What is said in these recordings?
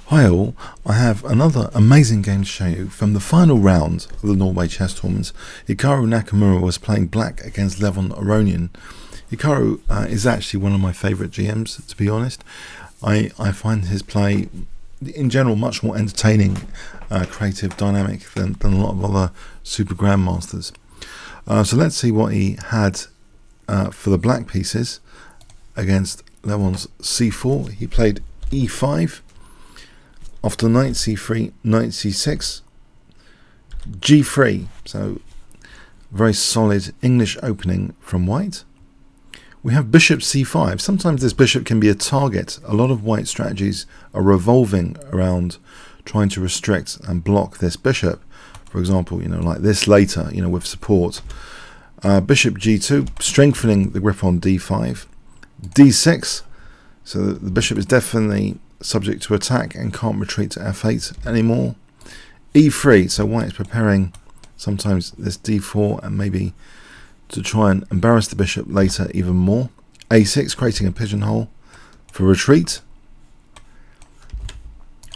Hi all, I have another amazing game to show you from the final round of the Norway chess tournament. Hikaru Nakamura was playing black against Levon Aronian. Hikaru is actually one of my favourite GMs, to be honest. I find his play in general much more entertaining, creative, dynamic than a lot of other super grandmasters. So let's see what he had for the black pieces against Levon's c4. He played e5. After knight c3, knight c6, g3, so very solid English opening from white. We have bishop c5. Sometimes this bishop can be a target. A lot of white strategies are revolving around trying to restrict and block this bishop. For example, like this later, with support. Bishop g2, strengthening the grip on d5. d6, so the bishop is definitely subject to attack and can't retreat to f8 anymore. e3, so white is preparing sometimes this d4 and maybe to try and embarrass the bishop later even more. a6, creating a pigeonhole for retreat.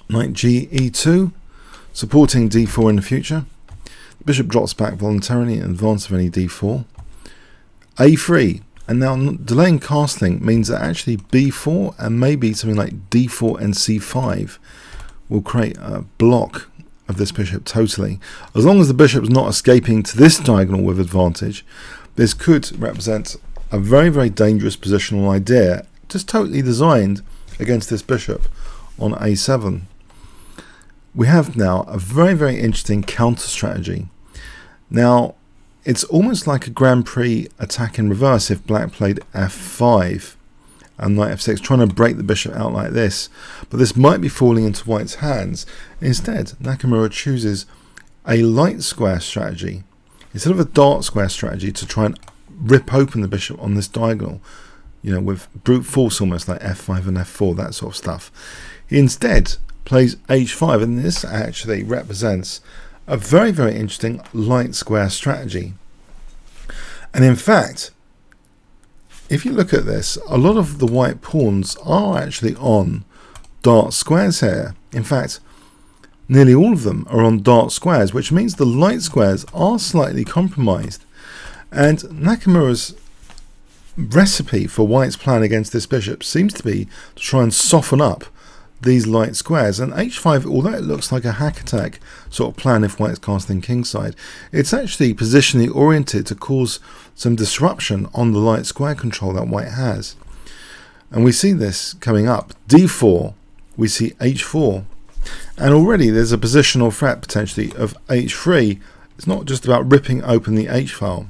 Knight e2, supporting d4 in the future. The bishop drops back voluntarily in advance of any d4. a3, and now delaying castling means that actually b4 and maybe something like d4 and c5 will create a block of this bishop totally. As long as the bishop is not escaping to this diagonal with advantage, this could represent a very, very dangerous positional idea, just totally designed against this bishop on a7. We have now a very, very interesting counter strategy. Now, it's almost like a Grand Prix attack in reverse if black played f5 and knight f6, trying to break the bishop out like this. But this might be falling into white's hands. Instead, Nakamura chooses a light square strategy instead of a dark square strategy to try and rip open the bishop on this diagonal, with brute force almost, like f5 and f4, that sort of stuff. He instead plays h5, and this actually represents a very, very interesting light square strategy. And in fact, if you look at this, a lot of the white pawns are actually on dark squares here. In fact, nearly all of them are on dark squares, which means the light squares are slightly compromised. And Nakamura's recipe for white's plan against this bishop seems to be to try and soften up these light squares. And h5, although it looks like a hack attack sort of plan if white's casting kingside, it's actually positionally oriented to cause some disruption on the light square control that white has. And we see this coming up. d4, we see h4, and already there's a positional threat potentially of h3. It's not just about ripping open the h file.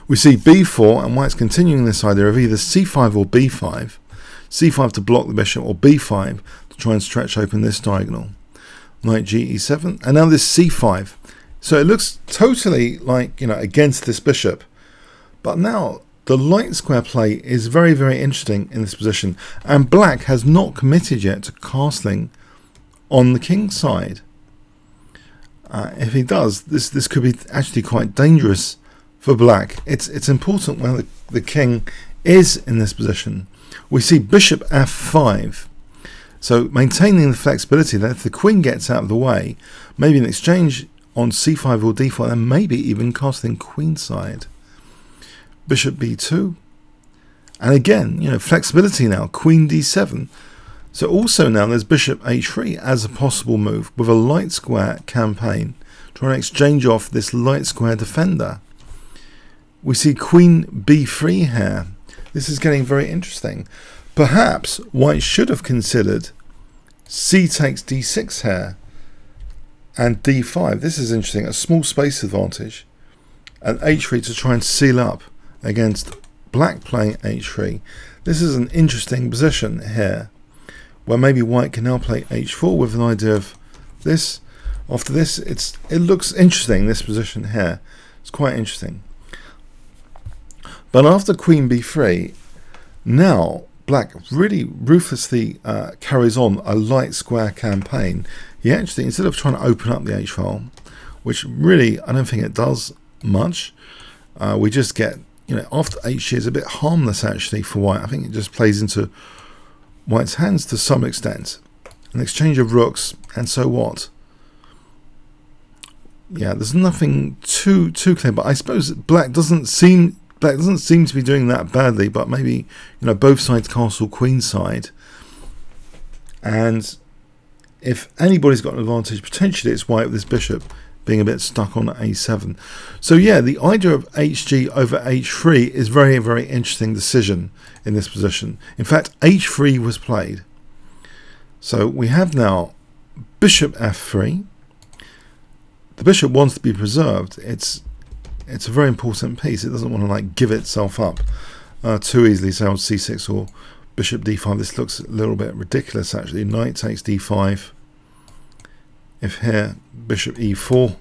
We see b4, and white's continuing this idea of either c5 or b5. c5 to block the bishop, or b5 to try and stretch open this diagonal. Knight e7, and now this c5. So it looks totally like, against this bishop. But now the light square play is very, very interesting in this position. And black has not committed yet to castling on the king side. If he does, this could be actually quite dangerous for black. It's important where the king is in this position. We see bishop f5, so maintaining the flexibility that if the queen gets out of the way, maybe an exchange on c5 or d4, and maybe even casting queenside. Bishop b2, and again, flexibility now, queen d7. So also now there's bishop h3 as a possible move with a light square campaign, trying to exchange off this light square defender. We see queen b3 here. This is getting very interesting. Perhaps white should have considered c takes d6 here and d5. This is interesting, a small space advantage, and h3 to try and seal up against black playing h3. This is an interesting position here, where maybe white can now play h4 with an idea of this. After this, it looks interesting, this position here. It's quite interesting. But after queen b3, now black really ruthlessly carries on a light square campaign. He actually, instead of trying to open up the h file, which really I don't think it does much, we just get, after h is a bit harmless actually for white. I think it just plays into white's hands to some extent. an exchange of rooks, and so what? Yeah, there's nothing too clear, but I suppose black doesn't seem to be doing that badly. But maybe, you know, both sides castle queenside, and if anybody's got an advantage, potentially it's white with this bishop being a bit stuck on a7. So yeah, the idea of hg over h3 is very, very interesting decision in this position. In fact, h3 was played. So we have now bishop f3. The bishop wants to be preserved. It's a very important piece. It doesn't want to like give itself up too easily. So c6 or bishop d5. This looks a little bit ridiculous actually. Knight takes d5. If here, bishop e4.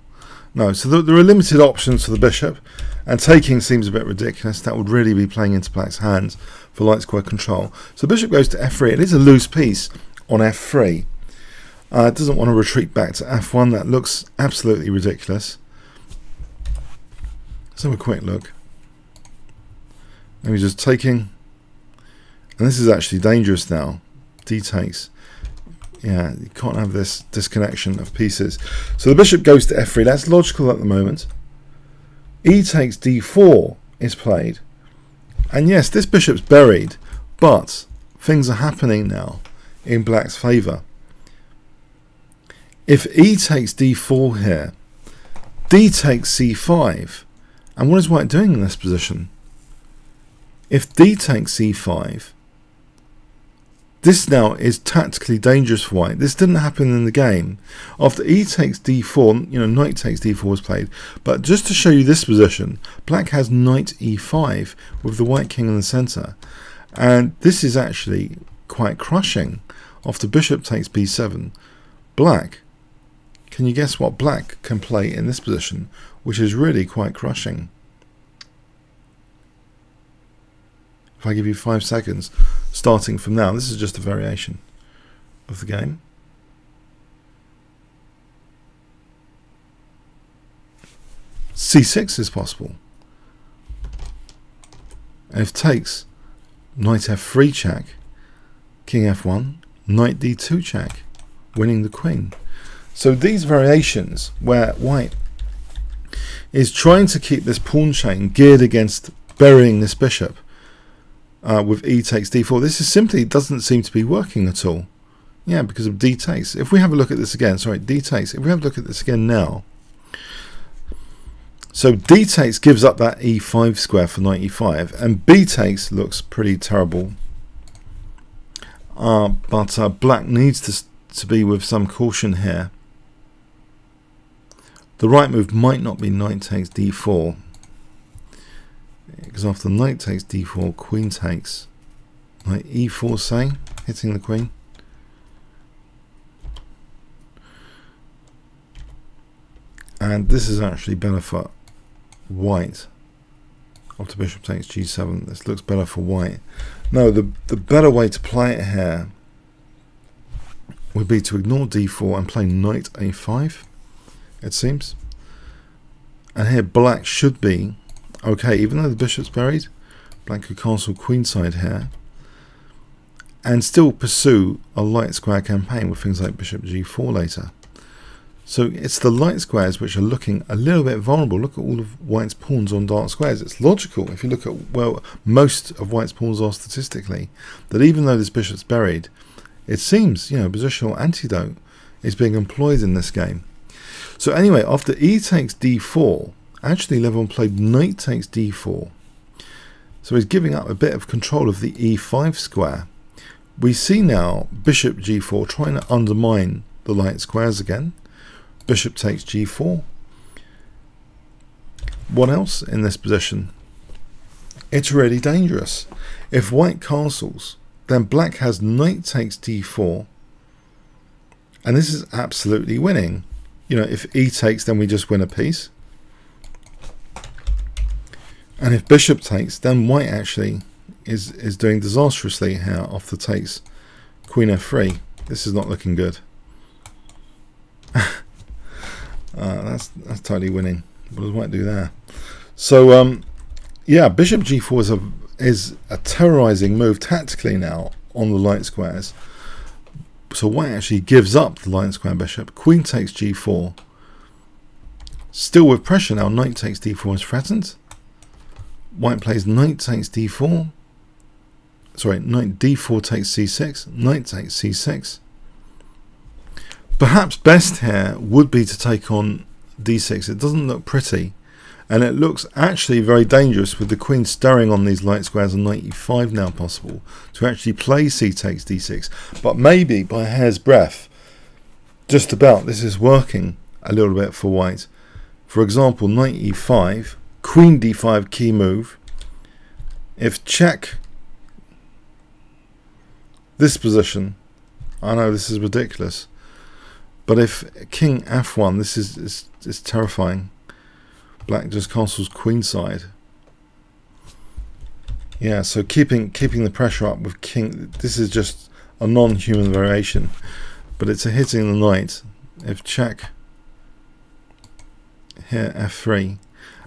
No, so there are limited options for the bishop, and taking seems a bit ridiculous. That would really be playing into black's hands for light square control. So bishop goes to f3. It is a loose piece on f3. It doesn't want to retreat back to f1. That looks absolutely ridiculous. Let's have a quick look. Maybe just taking. And this is actually dangerous now. D takes. Yeah, you can't have this disconnection of pieces. So the bishop goes to f3. That's logical at the moment. E takes d4 is played. And yes, this bishop's buried, but things are happening now in black's favour. If e takes d4 here, d takes c5. And what is white doing in this position? If d takes c5, this now is tactically dangerous for white. This didn't happen in the game. After e takes d4, you know, knight takes d4 was played. But just to show you this position, black has knight e5 with the white king in the centre. And this is actually quite crushing. After bishop takes b7, black, can you guess what black can play in this position, which is really quite crushing? If I give you 5 seconds, starting from now, this is just a variation of the game. C6 is possible. And if takes, knight f3 check, king f1, knight d2 check, winning the queen. So these variations where white is trying to keep this pawn chain geared against burying this bishop, with e takes d4, this is simply doesn't seem to be working at all. Yeah, because of d takes. If we have a look at this again, sorry, d takes. If we have a look at this again now, so d takes gives up that e5 square for knight e5, and b takes looks pretty terrible. But black needs to be with some caution here. The right move might not be knight takes d4. Because after knight takes d4, queen takes, knight e4 say, hitting the queen. And this is actually better for white. After bishop takes g7, this looks better for white. No, the better way to play it here would be to ignore d4 and play knight a5, it seems. And here black should be okay, even though the bishop's buried, black could castle queenside here and still pursue a light square campaign with things like bishop g4 later. So it's the light squares which are looking a little bit vulnerable. Look at all of white's pawns on dark squares. It's logical if you look at, well, most of white's pawns are statistically, that even though this bishop's buried, it seems, you know, positional antidote is being employed in this game. So anyway, after e takes d4, actually Levon played knight takes d4. So he's giving up a bit of control of the e5 square. We see now bishop g4 trying to undermine the light squares again. Bishop takes g4. What else in this position? It's really dangerous. If white castles, then black has knight takes d4. And this is absolutely winning. You know, if e takes, then we just win a piece. And if bishop takes, then white actually is doing disastrously here after takes queen f3. This is not looking good. That's totally winning. What does white do there? So yeah, bishop g4 is a terrorizing move tactically now on the light squares. So white actually gives up the light square bishop. Queen takes g4. Still with pressure now. Knight takes d4 is threatened. White plays knight takes d4. Sorry, knight d4 takes c6. Knight takes c6. Perhaps best here would be to take on d6. It doesn't look pretty. And it looks actually very dangerous with the queen stirring on these light squares and knight e5 now possible to actually play c takes d6. But maybe by a hair's breadth, just about, this is working a little bit for white. For example, knight e5, queen d5 key move. If check this position, I know this is ridiculous, but if king f1, this is terrifying. Black just castles queenside. Yeah, so keeping the pressure up with king. This is just a non-human variation, but it's a hitting the knight. If check here, f3,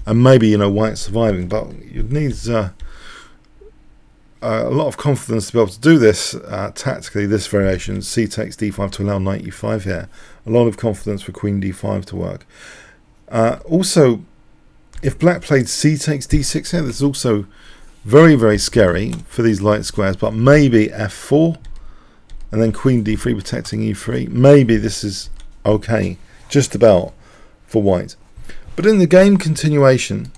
and maybe, you know, white surviving, but you'd need a lot of confidence to be able to do this tactically. This variation, c takes d5 to allow knight e5 here. A lot of confidence for queen d5 to work. Also, if black played c takes d6 here, this is also very, very scary for these light squares. But maybe f4 and then queen d3 protecting e3. Maybe this is okay, just about, for white. But in the game continuation,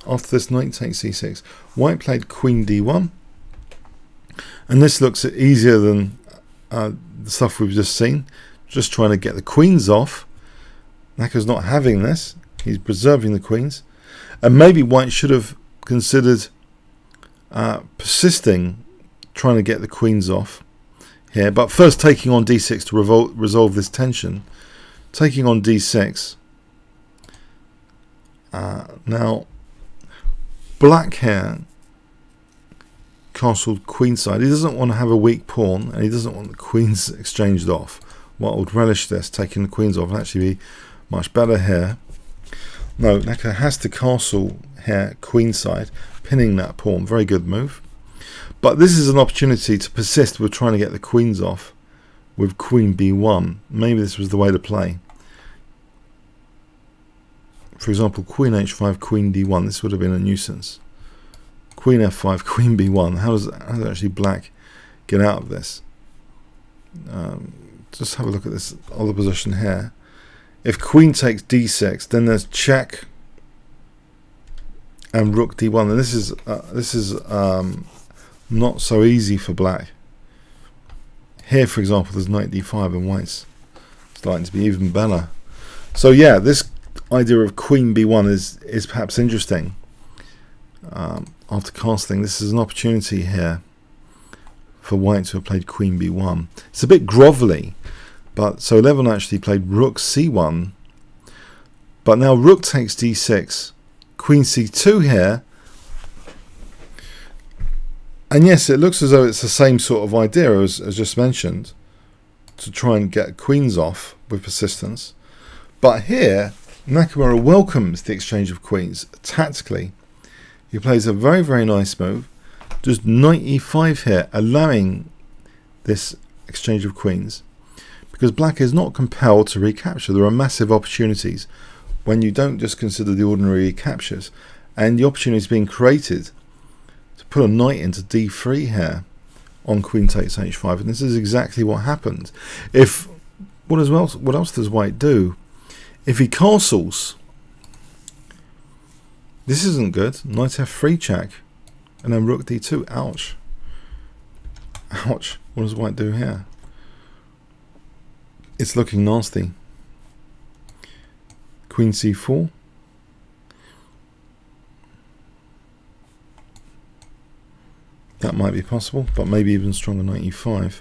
after this knight takes c6, white played queen d1. And this looks easier than the stuff we've just seen. Just trying to get the queens off. Naka's not having this. He's preserving the queens. And maybe white should have considered persisting, trying to get the queens off here. But first taking on d6 to resolve this tension. Taking on d6. Now, black here castled queenside. He doesn't want to have a weak pawn, and he doesn't want the queens exchanged off. White would relish this, taking the queens off, and actually be much better here. No, Naka has to castle here queenside, pinning that pawn. Very good move. But this is an opportunity to persist with trying to get the queens off with queen b1. Maybe this was the way to play. For example, queen h5, queen d1. This would have been a nuisance. Queen f5, queen b1. How does actually black get out of this? Just have a look at this other position here. If queen takes d6, then there's check and rook d1. And this is not so easy for black. Here, for example, there's knight d5, and white's starting to be even better. So yeah, this idea of queen b1 is perhaps interesting. After casting, this is an opportunity here for white to have played queen b1. It's a bit grovelly, but so Levon actually played rook c1, but now rook takes d6, queen c2 here, and yes, it looks as though it's the same sort of idea as just mentioned, to try and get queens off with persistence. But here Nakamura welcomes the exchange of queens tactically. He plays a very, very nice move, just knight e5 here, allowing this exchange of queens, because black is not compelled to recapture. There are massive opportunities when you don't just consider the ordinary recaptures, and the opportunity is being created to put a knight into d3 here on queen takes h5, and this is exactly what happened. If what else does white do? If he castles, this isn't good. Knight f3 check, and then rook d2. Ouch. Ouch. What does white do here? It's looking nasty. Queen c4. That might be possible, but maybe even stronger knight e5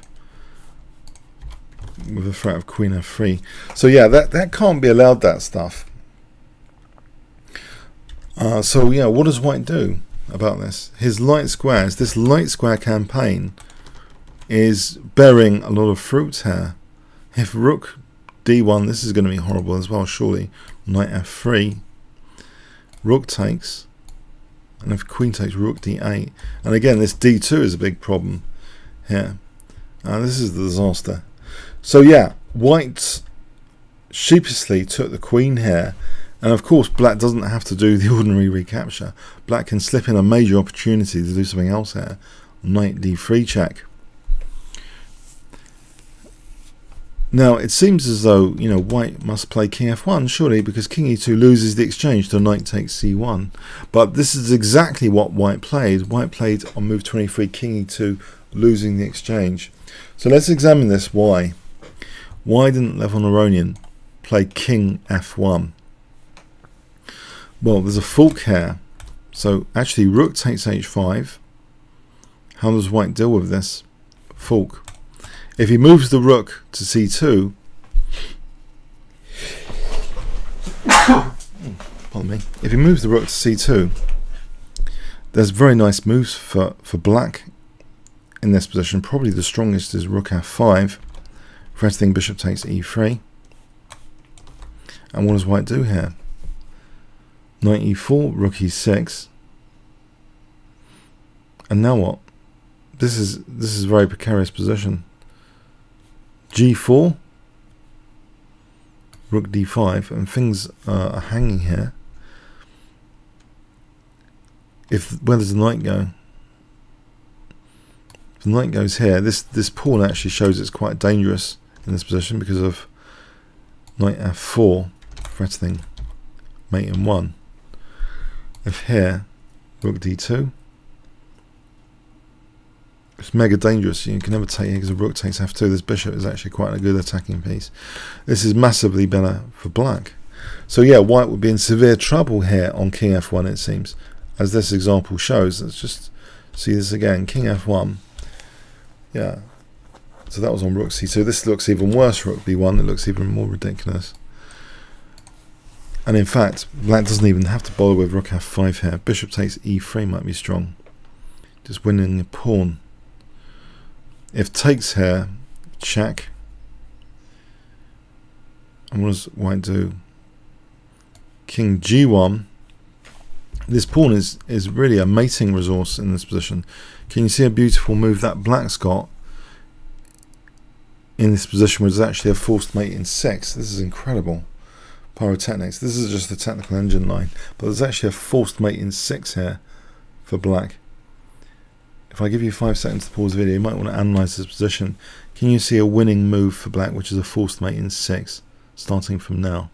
with a threat of queen f3. So yeah, that can't be allowed, that stuff. So yeah, what does white do about this? His light squares, this light square campaign is bearing a lot of fruit here. If rook d1, this is going to be horrible as well, surely. Knight f3, rook takes, and if queen takes, rook d8. And again, this d2 is a big problem here. This is the disaster. So yeah, white sheepishly took the queen here, and of course black doesn't have to do the ordinary recapture. Black can slip in a major opportunity to do something else here. Knight d3 check. Now it seems as though, you know, white must play king f1 surely, because king e2 loses the exchange to knight takes c1. But this is exactly what white played. White played on move 23 king e2, losing the exchange. So let's examine this. Why didn't Levon Aronian play king f1? Well, there's a fork here. So actually rook takes h5. How does white deal with this fork? If he moves the rook to c2, pardon me, if he moves the rook to c2, there's very nice moves for black in this position. Probably the strongest is rook f5, threatening bishop takes e3. And what does white do here? Knight e4, rook e6. And now what? This is a very precarious position. g4, rook d5, and things are hanging here. Where does the knight go? If the knight goes here, this pawn actually shows it's quite dangerous in this position because of knight f4 threatening mate in 1. If here, rook d2, it's mega dangerous. You can never take it because the rook takes f2. This bishop is actually quite a good attacking piece. This is massively better for black. So yeah, white would be in severe trouble here on king f1, it seems, as this example shows. Let's just see this again. King f1. Yeah. So that was on rook c2. This looks even worse. Rook b1. It looks even more ridiculous. And in fact, black doesn't even have to bother with rook f5 here. Bishop takes e3 might be strong. Just winning a pawn. If takes here, check. And what does white do? King g1. This pawn is really a mating resource in this position. Can you see a beautiful move that black's got in this position, which is actually a forced mate in 6. This is incredible. Pyrotechnics. This is just the technical engine line, but there's actually a forced mate in 6 here for black. If I give you 5 seconds to pause the video, you might want to analyze this position. Can you see a winning move for black, which is a forced mate in 6, starting from now?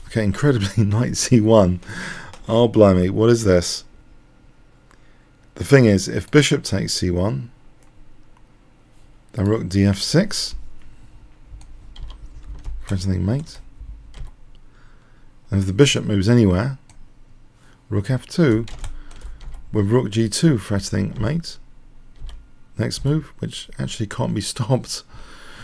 Okay, incredibly, knight c1. Oh, blimey, what is this? The thing is, if bishop takes c1, then rook df6, threatening mate. And if the bishop moves anywhere, rook f2 with rook g2 threatening mate. Next move, which actually can't be stopped.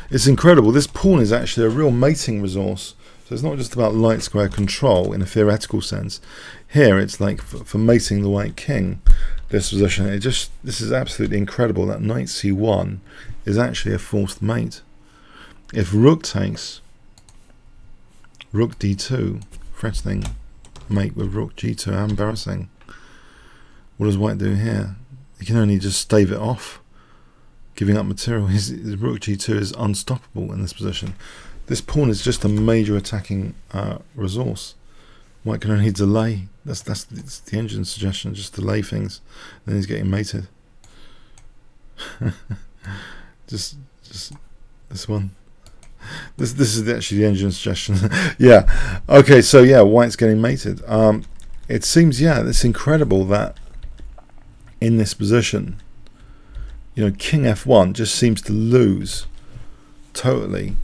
It's incredible. This pawn is actually a real mating resource. So it's not just about light square control in a theoretical sense. Here it's like for mating the white king. This position, this is absolutely incredible. That knight c1 is actually a forced mate. If rook takes, rook d2, threatening mate with rook g2, how embarrassing. What does white do here? He can only just stave it off, giving up material. His rook g2 is unstoppable in this position. This pawn is just a major attacking resource. White can only delay. That's the engine's suggestion. Just delay things. Then he's getting mated. just this one. This is actually the engine's suggestion. Yeah. Okay. So yeah, white's getting mated. It seems, yeah, it's incredible that in this position, you know, king f1 just seems to lose totally.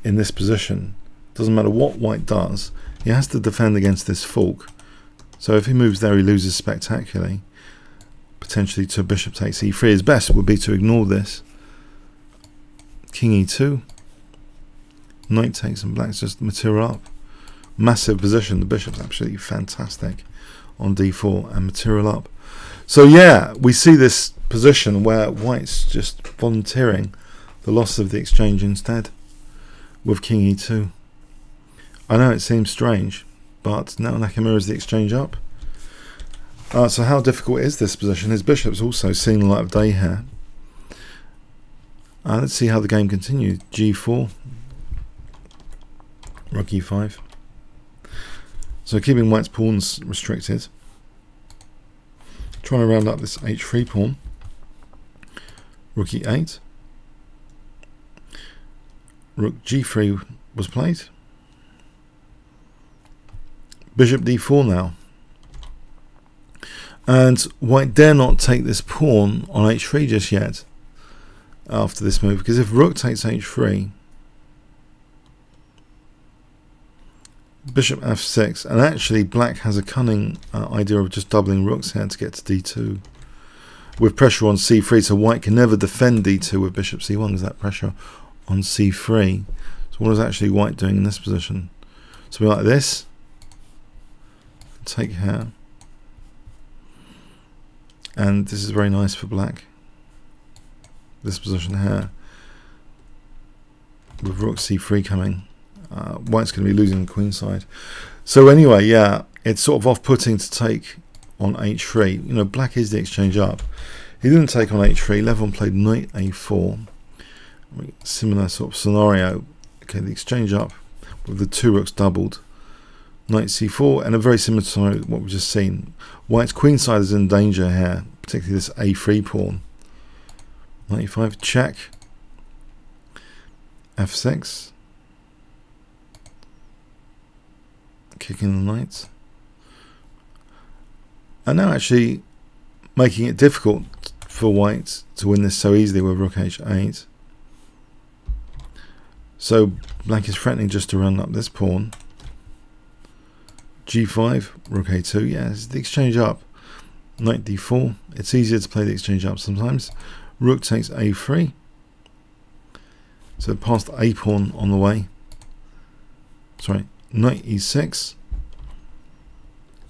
In this position, doesn't matter what white does, he has to defend against this fork. So if he moves there, he loses spectacularly, potentially to bishop takes e3. His best would be to ignore this. King e2, knight takes, and black's just material up. Massive position. The bishop's absolutely fantastic on d4 and material up. So yeah, we see this position where white's just volunteering the loss of the exchange instead with king e2. I know it seems strange, but now Nakamura is the exchange up. So how difficult is this position? His bishop's also seen the light of day here. Let's see how the game continues. G4, rook E5. So keeping white's pawns restricted. Trying to round up this H3 pawn. Rook E8. Rook G3 was played. Bishop D4 now. And white dare not take this pawn on H3 just yet after this move, because if rook takes H3, bishop F6, and actually black has a cunning idea of just doubling rooks here to get to D2 with pressure on C3, so white can never defend D2 with bishop C1 because that pressure on C3. So what is actually white doing in this position? So we like this, take here, and this is very nice for black, this position here with rook C3 coming. White's going to be losing the queen side. So anyway, yeah, it's sort of off-putting to take on H3. You know, black is the exchange up. He didn't take on H3. Levon played knight A4. Similar sort of scenario. Okay, the exchange up with the two rooks doubled. Knight C4, and a very similar scenario to what we've just seen. White's queen side is in danger here, particularly this A3 pawn. Knight E5, check. F6. Kicking the knight. And now actually making it difficult for white to win this so easily with rook H8. So black is threatening just to round up this pawn. G5, rook A2, yeah, it's the exchange up. Knight D4, it's easier to play the exchange up sometimes. Rook takes A3. So past A pawn on the way. Sorry, knight E6.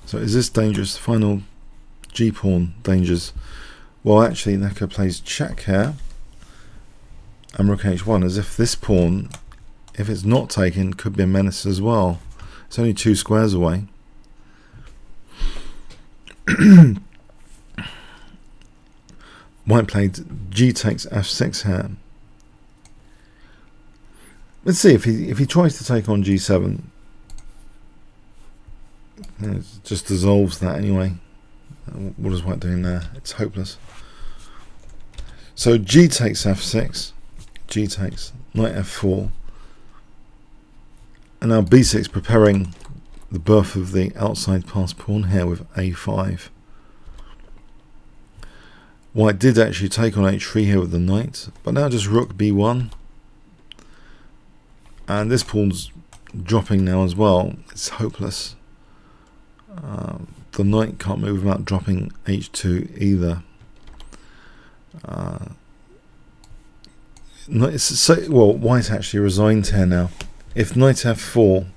So is this dangerous? Final G pawn dangers. Well, actually, Naka plays check here. And rook H1, as if this pawn, if it's not taken, could be a menace as well. It's only 2 squares away. White played G takes F6 here. Let's see if he tries to take on G7. It just dissolves that anyway. What is white doing there? It's hopeless. So G takes F6. G takes knight F4. And now B6 preparing the birth of the outside pass pawn here with A5. White did actually take on H3 here with the knight, but now just rook B1. And this pawn's dropping now as well. It's hopeless. The knight can't move without dropping H2 either. Well, white actually resigned here now. If knight F4,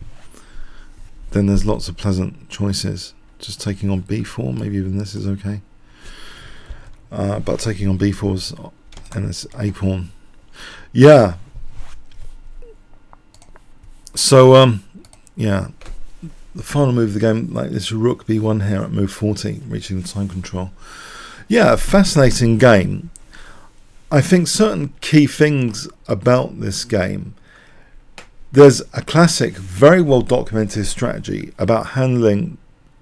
then there's lots of pleasant choices. Just taking on B4, maybe even this is okay. But taking on B4's and it's A pawn. Yeah. So yeah, the final move of the game, like this rook B1 here at move 40, reaching the time control. Yeah, a fascinating game. I think certain key things about this game. There's a classic, very well documented strategy about handling,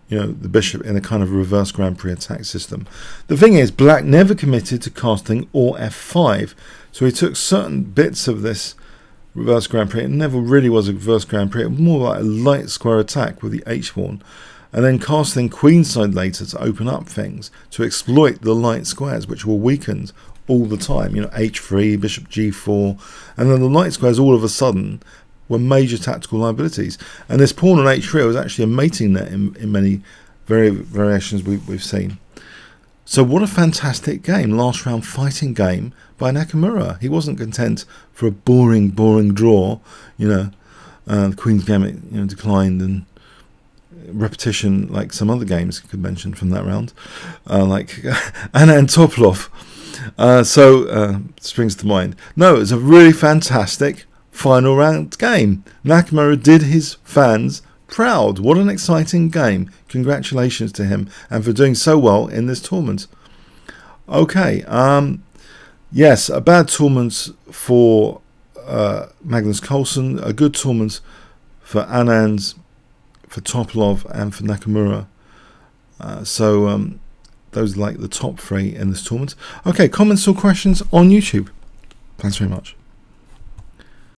you know, the bishop in a kind of reverse Grand Prix attack system. The thing is, black never committed to casting or F5, so he took certain bits of this reverse Grand Prix. It never really was a reverse Grand Prix, it was more like a light square attack with the H pawn, and then casting queenside later to open up things, to exploit the light squares which were weakened all the time, you know, H3, bishop G4, and then the light squares all of a sudden were major tactical liabilities. And this pawn on H3 was actually a mating net in many variations we've seen. So what a fantastic game, last round fighting game by Nakamura. He wasn't content for a boring draw, you know, the Queen's Gambit, you know, declined, and repetition like some other games you could mention from that round, like Anna and Topolov. Springs to mind. No, it was a really fantastic final round game. Nakamura did his fans proud. What an exciting game. Congratulations to him and for doing so well in this tournament. Okay, yes, a bad tournament for Magnus Carlsen, a good tournament for Anand, for Topalov and for Nakamura. So those are like the top three in this tournament. Okay, comments or questions on YouTube? Thanks very much.